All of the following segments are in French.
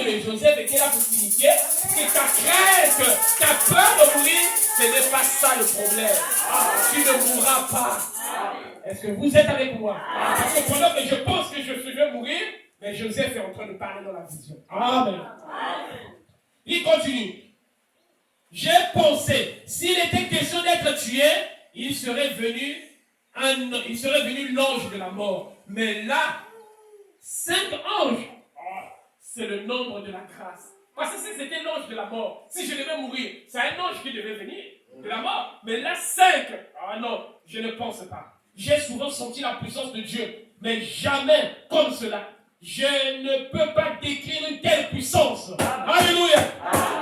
exemple de Joseph était là pour signifier que ta crainte, ta peur de mourir, ce n'est pas ça le problème. Tu ne mourras pas. Est-ce que vous êtes avec moi? Parce que pendant que je pense que je vais mourir, mais Joseph est en train de parler dans la vision. Amen. Il continue. J'ai pensé, s'il était question d'être tué, il serait venu l'ange de la mort. Mais là, 5 anges, c'est le nombre de la grâce. Parce que si c'était l'ange de la mort, si je devais mourir, c'est un ange qui devait venir de la mort. Mais là, 5, non, je ne pense pas. J'ai souvent senti la puissance de Dieu, mais jamais comme cela. Je ne peux pas décrire une telle puissance. Alléluia.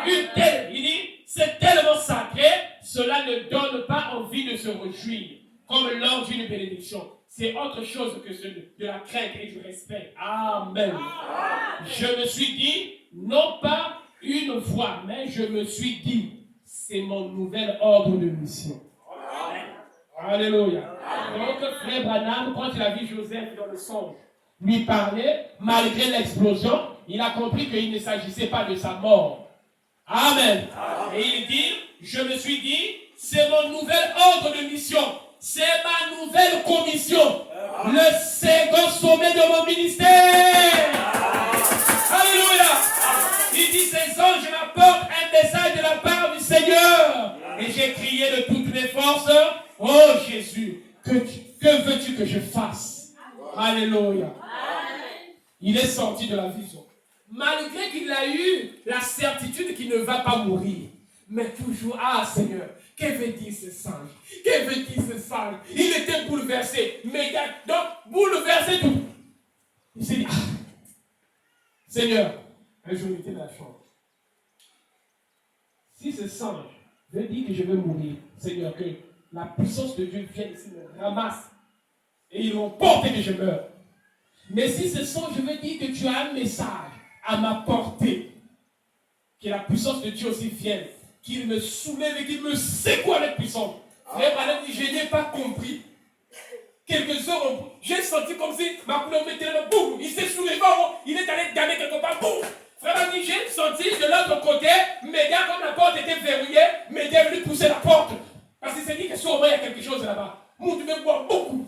Une telle, il dit, c'est tellement sacré, cela ne donne pas envie de se réjouir, comme lors d'une bénédiction. C'est autre chose que de la crainte et du respect. Amen. Je me suis dit, non pas une fois, mais je me suis dit, c'est mon nouvel ordre de mission. Alléluia. Donc, frère Branham, quand il a vu Joseph dans le songe, lui parler, malgré l'explosion, il a compris qu'il ne s'agissait pas de sa mort. Amen. Et il dit, je me suis dit, c'est mon nouvel ordre de mission. C'est ma nouvelle commission. Le second sommet de mon ministère. Alléluia. Il dit, ces anges m'apportent un message de la part du Seigneur. Et j'ai crié de toutes mes forces, oh Jésus, que veux-tu que je fasse? Alléluia. Il est sorti de la vision. Malgré qu'il a eu la certitude qu'il ne va pas mourir. Mais toujours, Seigneur, que veut dire ce singe? Que veut dire ce singe? Il était bouleversé. Mais donc, bouleversé tout. Il s'est dit, Seigneur, un jour il était dans la chambre. Si ce singe veut dire que je vais mourir, Seigneur, que la puissance de Dieu vienne ici, me ramasse. Et ils vont porter que je meurs. Mais si ce songe veut dire que tu as un message à m'apporter, que la puissance de Dieu aussi vienne, qu'il me soulève et qu'il me secoue avec puissance. Frère Branham dit, je n'ai pas compris. Quelques heures, j'ai senti comme si ma couleur mettait le boum, il s'est soulevé, il est allé gagner quelque part, boum. Frère Branham dit, j'ai senti de l'autre côté, mes gars, comme la porte était verrouillée, mes gars venaient pousser la porte. Parce qu'il s'est dit que sûrement il y a quelque chose là-bas. Moi, tu veux boire beaucoup.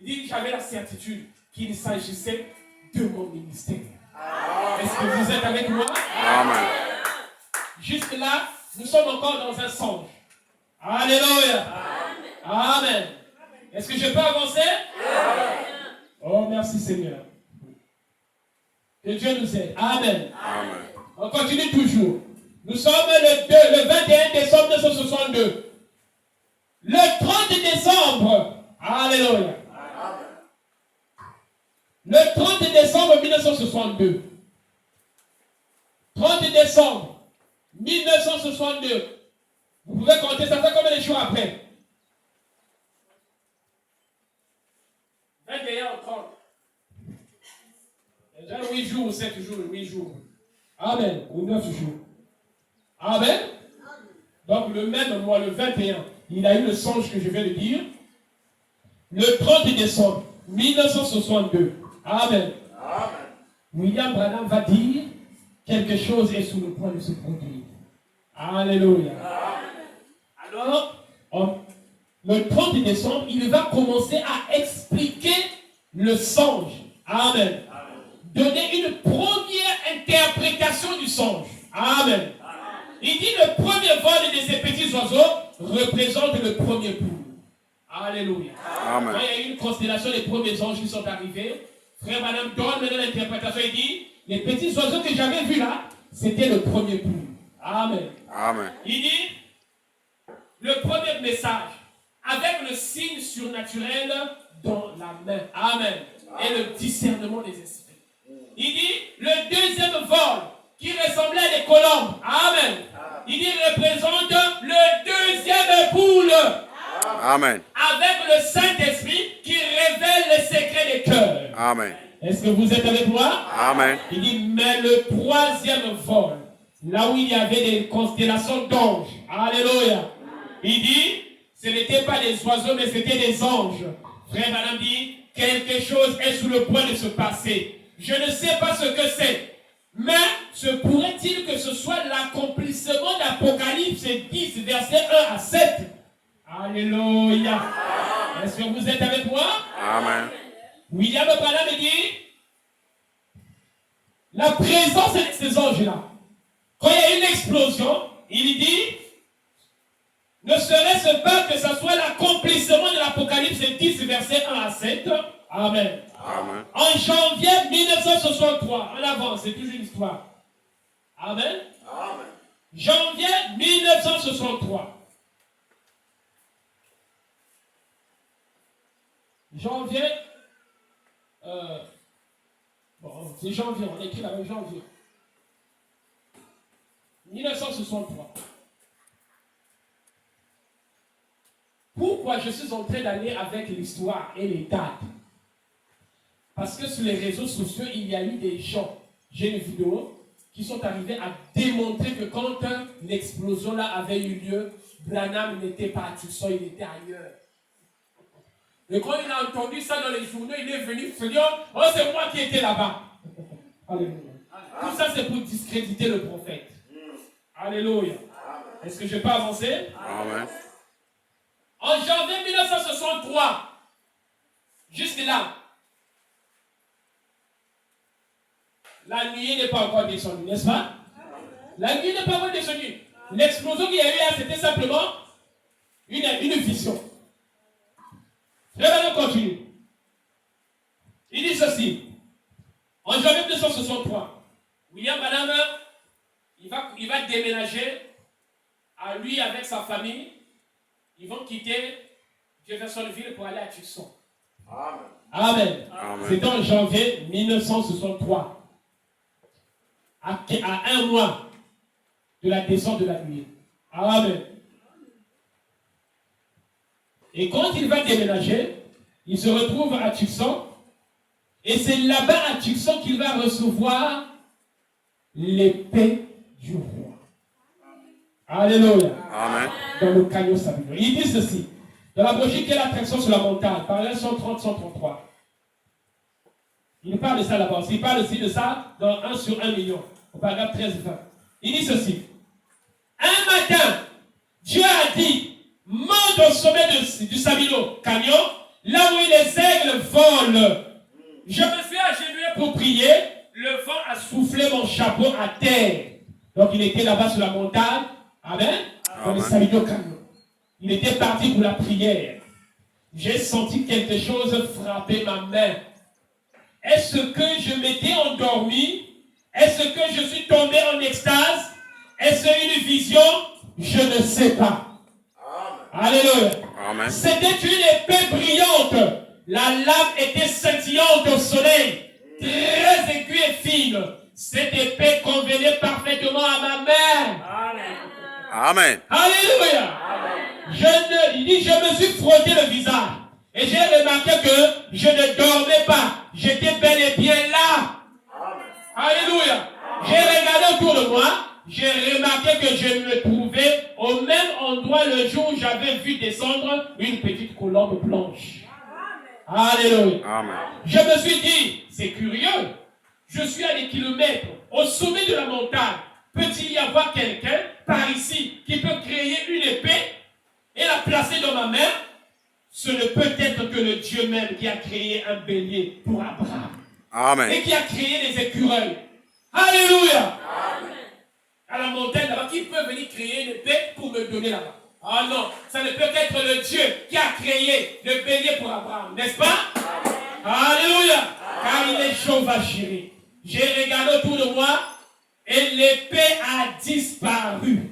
Il dit, j'avais la certitude qu'il s'agissait de mon ministère. Est-ce que vous êtes avec moi? Amen. Jusque là, nous sommes encore dans un songe. Alléluia. Amen. Est-ce que je peux avancer? Amen. Oh, merci Seigneur. Que Dieu nous aide. Amen. Amen. On continue toujours. Nous sommes le 21 décembre 1962. Le 30 décembre. Alléluia. Le 30 décembre 1962. 30 décembre 1962. Vous pouvez compter, ça fait combien de jours après? 21 ou 30. Déjà 8 jours ou 7 jours, 8 jours. Amen. Ou 9 jours. Amen. Donc le même mois, le 21, il a eu le songe que je vais le dire. Le 30 décembre 1962. Amen. Amen. William Branham va dire quelque chose est sur le point de se produire. Alléluia. Alors, le 30 décembre, il va commencer à expliquer le songe. Amen. Donner une première interprétation du songe. Amen. Il dit le premier vol de ces petits oiseaux représente le premier poule. Alléluia. Amen. Quand il y a eu une constellation des premiers anges qui sont arrivés, frère Madame donne maintenant l'interprétation. Il dit, les petits oiseaux que j'avais vus là, c'était le premier poule. Amen. Amen. Il dit, le premier message, avec le signe surnaturel dans la main. Amen. Et le discernement des esprits. Il dit, le deuxième vol, qui ressemblait à des colombes. Amen. Il dit, représente le deuxième poule. Amen. Avec le Saint-Esprit qui révèle les secrets des cœurs. Amen. Est-ce que vous êtes avec moi? Amen. Il dit, mais le troisième vol, là où il y avait des constellations d'anges. Alléluia. Il dit, ce n'était pas des oiseaux, mais c'était des anges. Frère Madame dit, quelque chose est sous le point de se passer. Je ne sais pas ce que c'est, mais ce Est-ce que vous êtes avec moi? Amen. William Branham dit, la présence de ces anges-là, quand il y a une explosion, il dit, ne serait-ce pas que ce soit l'accomplissement de l'Apocalypse 10, versets 1 à 7. Amen. Amen. En janvier 1963, en avant, c'est toujours une histoire. Amen. Amen. Janvier 1963. Janvier, bon, c'est janvier, on écrit la même janvier. 1963. Pourquoi je suis en train d'aller avec l'histoire et les dates? Parce que sur les réseaux sociaux, il y a eu des gens, j'ai une vidéo, qui sont arrivés à démontrer que quand l'explosion là avait eu lieu, Branham n'était pas à Tucson, il était ailleurs. Et quand il a entendu ça dans les journaux, il est venu se dire, oh c'est moi qui étais là-bas. Alléluia. Tout ça c'est pour discréditer le prophète. Alléluia. Est-ce que je peux avancer? Amen. En janvier 1963, jusque là, la nuit n'est pas encore descendue, n'est-ce pas? La nuit n'est pas encore descendue. L'explosion qu'il y a eu là, c'était simplement une vision. Regardez, on continue. Il dit ceci. En janvier 1963, William Branham, il va déménager à lui avec sa famille. Ils vont quitter Jeffersonville pour aller à Tucson. Amen. Amen. Amen. C'était en janvier 1963. À un mois de la descente de la nuit. Amen. Et quand il va déménager, il se retrouve à Tucson. Et c'est là-bas à Tucson qu'il va recevoir l'épée du roi. Alléluia. Amen. Dans le canyon Sabinon. Il dit ceci. Dans la brochure qui est l'attraction sur la montagne, paragraphe 130-133. Il parle de ça là-bas. Il parle aussi de ça dans 1 sur 1 million. Au paragraphe 13-20. Il dit ceci. Un matin, Dieu a dit, monte au sommet du Sabino Canyon, là où les aigles volent. Je me suis agenouillé pour prier. Le vent a soufflé mon chapeau à terre. Donc il était là-bas sur la montagne. Amen. Dans le Sabino Canyon. Il était parti pour la prière. J'ai senti quelque chose frapper ma main. Est-ce que je m'étais endormi? Est-ce que je suis tombé en extase? Est-ce une vision? Je ne sais pas. Amen. Alléluia. Amen. C'était une épée brillante. La lame était scintillante au soleil. Très aiguë et fine. Cette épée convenait parfaitement à ma main. Amen. Amen. Alléluia. Amen. Il dit, je me suis frotté le visage. Et j'ai remarqué que je ne dormais pas. J'étais bel et bien là. Amen. Alléluia. J'ai regardé autour de moi. J'ai remarqué que je me trouvais au même endroit le jour où j'avais vu descendre une petite colombe blanche. Amen. Alléluia. Amen. Je me suis dit, c'est curieux. Je suis à des kilomètres au sommet de la montagne. Peut-il y avoir quelqu'un par ici qui peut créer une épée et la placer dans ma main? Ce ne peut être que le Dieu même qui a créé un bélier pour Abraham. Amen. Et qui a créé les écureuils. Alléluia. Amen. À la montagne là-bas, qui peut venir créer une épée pour me donner là-bas? Ah non, ça ne peut être le Dieu qui a créé le bélier pour Abraham, n'est-ce pas? Amen. Alléluia. Amen. Car il est Jehovah-Jireh. J'ai regardé autour de moi et l'épée a disparu.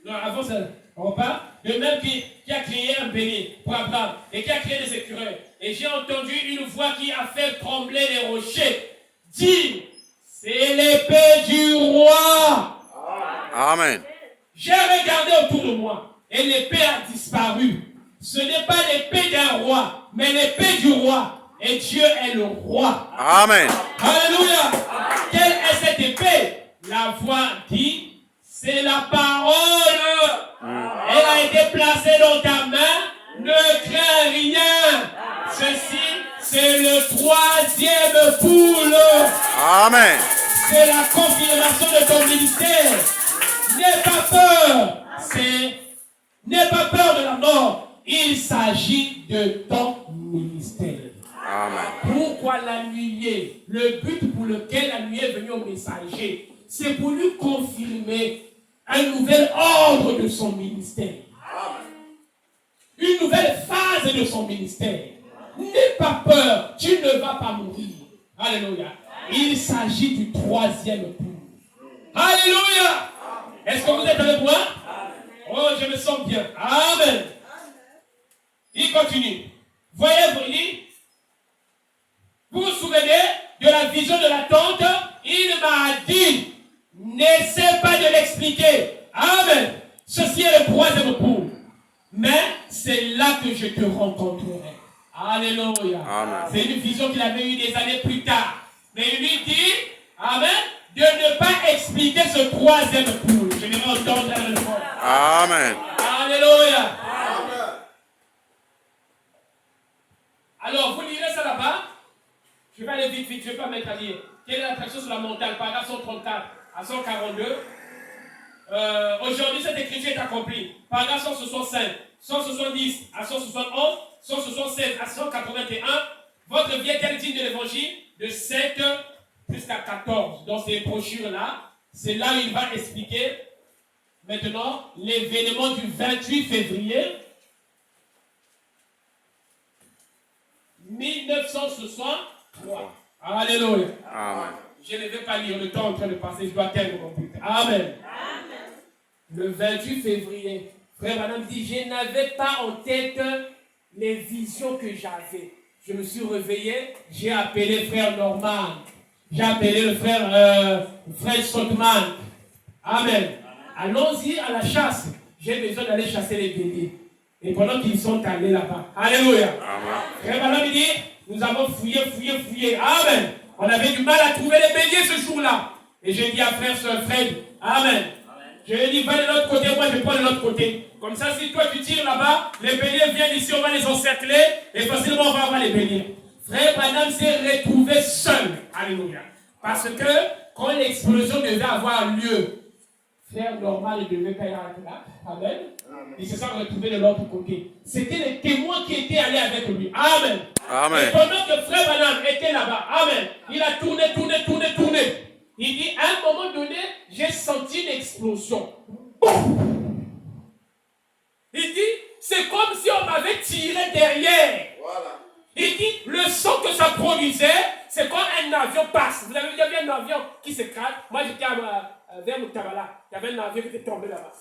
Non, avant ça, on parle. Le même qui a créé un bélier pour Abraham et qui a créé des écureuils. Et j'ai entendu une voix qui a fait trembler les rochers. Dire, c'est l'épée du roi. Amen. J'ai regardé autour de moi et l'épée a disparu. Ce n'est pas l'épée d'un roi, mais l'épée du roi. Et Dieu est le roi. Amen. Alléluia. Quelle est cette épée? La voix dit, c'est la parole. Elle a été placée dans ta main. Ne crains rien. Ceci, c'est le 3e poule. Amen. C'est la confirmation de ton ministère. N'aie pas peur. N'aie pas peur de la mort. il s'agit de ton ministère. Amen. Pourquoi l'annuler? Le but pour lequel l'annuler est venu au messager, c'est pour lui confirmer un nouvel ordre de son ministère. Une nouvelle phase de son ministère. N'aie pas peur, tu ne vas pas mourir. Alléluia. Il s'agit du troisième coup. Alléluia. Est-ce que vous êtes avec moi? Oh, je me sens bien. Amen. Il continue. Voyez, vous vous souvenez de la vision de la tente? Il m'a dit, n'essaie pas de l'expliquer. Amen. Ceci est le troisième coup. Mais c'est là que je te rencontrerai. Alléluia. Amen. C'est une vision qu'il avait eue des années plus tard. Mais il lui dit, amen, de ne pas expliquer ce troisième coup. Je vais entendre la réponse. Amen. Alléluia. Alors, vous lirez ça là-bas. Je vais aller vite, je ne vais pas mettre à lire. Quelle est l'attraction sur la montagne? Paragraphe 134 à 142. Aujourd'hui, cette écriture est accomplie. Paragraphe 165, 170 à 171, 176 à 181. Votre vie est digne de l'évangile de 7 jusqu'à 14. Dans ces brochures-là, c'est là où il va expliquer maintenant l'événement du 28 février 1963. Alléluia. Amen. Je ne vais pas lire, le temps est en train de passer, je dois atteindre mon but. Amen. Le 28 février, frère Madame dit, je n'avais pas en tête les visions que j'avais. Je me suis réveillé, j'ai appelé frère Norman, j'ai appelé le frère Stockman. Amen. Allons-y à la chasse. J'ai besoin d'aller chasser les béliers. Et pendant qu'ils sont allés là-bas. Alléluia. Amen. Frère Madame dit, nous avons fouillé. Amen. On avait du mal à trouver les béliers ce jour-là. Et j'ai dit à frère Fred, amen. Je lui ai dit, va de l'autre côté, moi je prends de l'autre côté. Comme ça, si toi tu tires là-bas, les béliers viennent ici, on va les encercler et facilement on va avoir les béliers. Frère Branham s'est retrouvé seul. Alléluia. Parce que quand l'explosion devait avoir lieu, frère Normal ne devait pas y être là. Amen. Ils se sont retrouvés de l'autre côté. C'était les témoins qui étaient allés avec lui. Amen. Amen. Et pendant que frère Branham était là-bas, amen, il a tourné. Il dit, à un moment donné, j'ai senti une explosion. Il dit, c'est comme si on m'avait tiré derrière. Voilà. Il dit, le son que ça produisait, c'est quand un avion passe. Vous avez déjà vu un avion qui s'écrase? Moi, j'étais vers Moutabala. Il y avait un avion qui était tombé là-bas.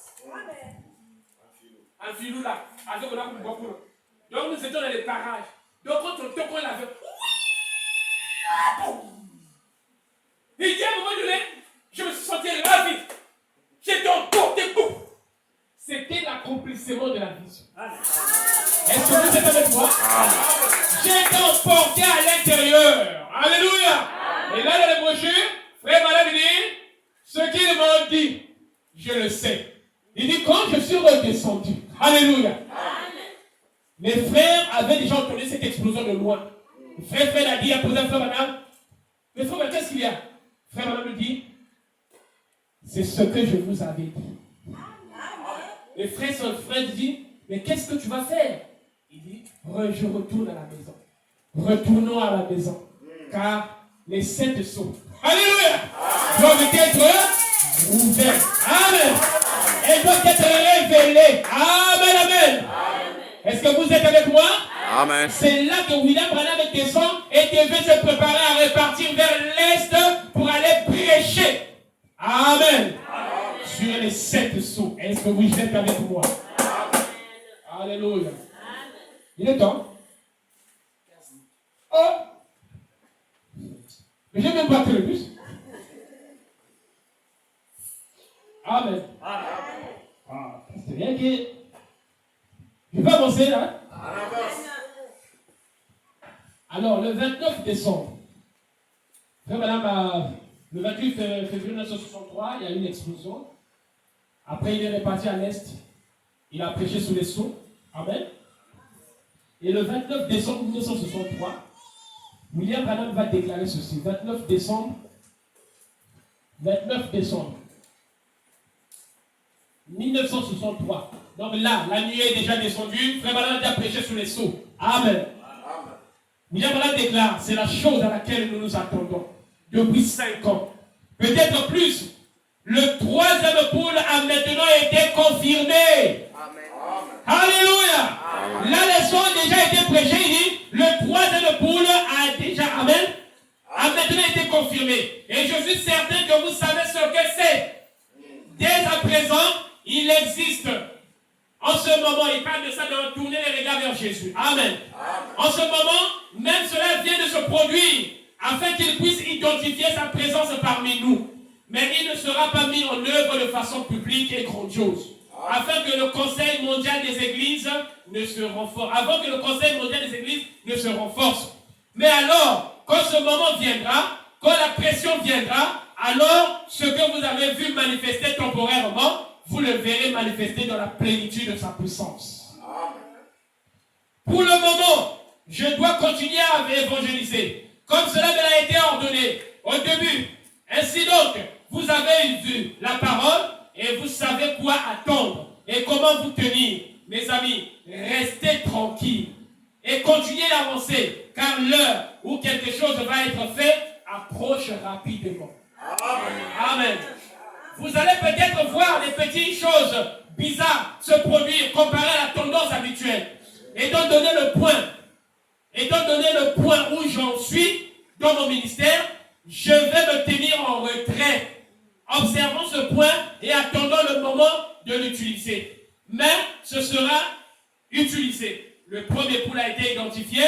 Un filou là. Avion qu'on a beaucoup. Donc, nous étions dans les parages. Donc, quand on toque l'avion, il dit à un moment donné, je me suis senti ravi. J'étais emporté. C'était l'accomplissement de la vision. Est-ce que vous êtes avec moi? J'étais emporté à l'intérieur. Alléluia. Et là, dans les brochures, frère Madame dit, ce qu'il m'a dit, je le sais. Il dit, quand je suis redescendu, alléluia. Mes frères avaient déjà entendu cette explosion de loin. Le frère a dit, il a posé à frère Madame, mais frère, qu'est-ce qu'il y a? Frère Madame lui dit, c'est ce que je vous avais dit. Le frère, son frère dit, mais qu'est-ce que tu vas faire? Il dit, je retourne à la maison. Retournons à la maison. Car les sept sceaux, alléluia, doivent être ouverts. Amen. Elles doivent être révélées. Amen. Est-ce que vous êtes avec moi? Amen. C'est là que William Branham descend et devait se préparer à repartir vers l'est pour aller prêcher. Amen. Sur les sept sceaux. Est-ce que vous êtes avec moi? Alléluia. Il est temps. Oh! Mais j'ai même pas fait le bus. Amen. C'est bien que... Je vais avancer là. Alors, le 29 décembre, le 28 février 1963, il y a eu une explosion. Après, il est reparti à l'est. Il a prêché sous les sceaux. Amen. Et le 29 décembre 1963, William Branham va déclarer ceci. 29 décembre 1963. Donc là, la nuée est déjà descendue. Frère Branham a déjà prêché sur les sceaux. Amen. William Branham déclare, c'est la chose à laquelle nous nous attendons depuis 5 ans. Peut-être plus. Le troisième poule a maintenant été confirmé. Alléluia. La leçon a déjà été prêchée. Il dit, le troisième poule a déjà, amen, a maintenant été confirmé. Et je suis certain que vous savez ce que c'est. Dès à présent, il existe. En ce moment, il parle de ça, de tourner les regards vers Jésus. Amen. En ce moment, même cela vient de se produire afin qu'il puisse identifier sa présence parmi nous. Mais il ne sera pas mis en œuvre de façon publique et grandiose. Afin que le Conseil mondial des Églises ne se renforce. Avant que le Conseil mondial des Églises ne se renforce. Mais alors, quand ce moment viendra, quand la pression viendra, alors ce que vous avez vu manifester temporairement, vous le verrez manifester dans la plénitude de sa puissance. Pour le moment, je dois continuer à évangéliser. Comme cela me l'a été ordonné au début. Ainsi donc, vous avez vu la parole et vous savez quoi attendre et comment vous tenir. Mes amis, restez tranquilles et continuez d'avancer, car l'heure où quelque chose va être fait approche rapidement. Amen. Vous allez peut-être voir des petites choses bizarres se produire comparé à la tendance habituelle. Étant donné le point où j'en suis dans mon ministère, je vais me tenir en retrait, observant ce point et attendant le moment de l'utiliser. Mais ce sera utilisé. Le premier poule a été identifié,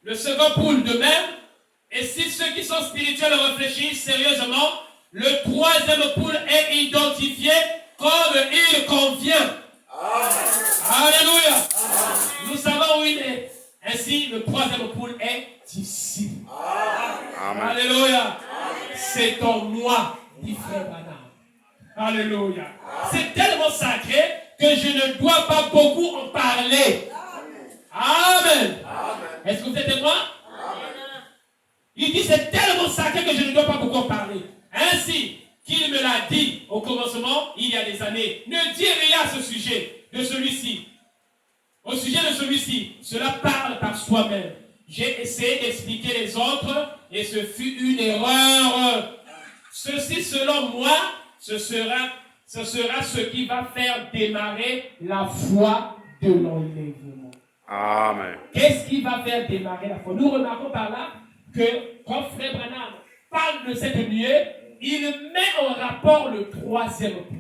le second poule de même, et si ceux qui sont spirituels réfléchissent sérieusement, le troisième poule est identifié comme il convient. Alléluia. Nous savons où il est. Ainsi, le troisième poule est ici. Amen. Alléluia. C'est en moi, dit frère Branham. Alléluia. C'est tellement sacré que je ne dois pas beaucoup en parler. Amen. Est-ce que vous êtes moi? Il dit c'est tellement sacré que je ne dois pas beaucoup en parler. Ainsi qu'il me l'a dit au commencement, il y a des années. Ne dis rien à ce sujet de celui-ci. Au sujet de celui-ci, cela parle par soi-même. J'ai essayé d'expliquer les autres et ce fut une erreur. Ceci, selon moi, ce sera ce qui va faire démarrer la foi de l'enlèvement. Amen. Qu'est-ce qui va faire démarrer la foi? Nous remarquons par là que quand frère Branham parle de cette nuée, il met en rapport le troisième point.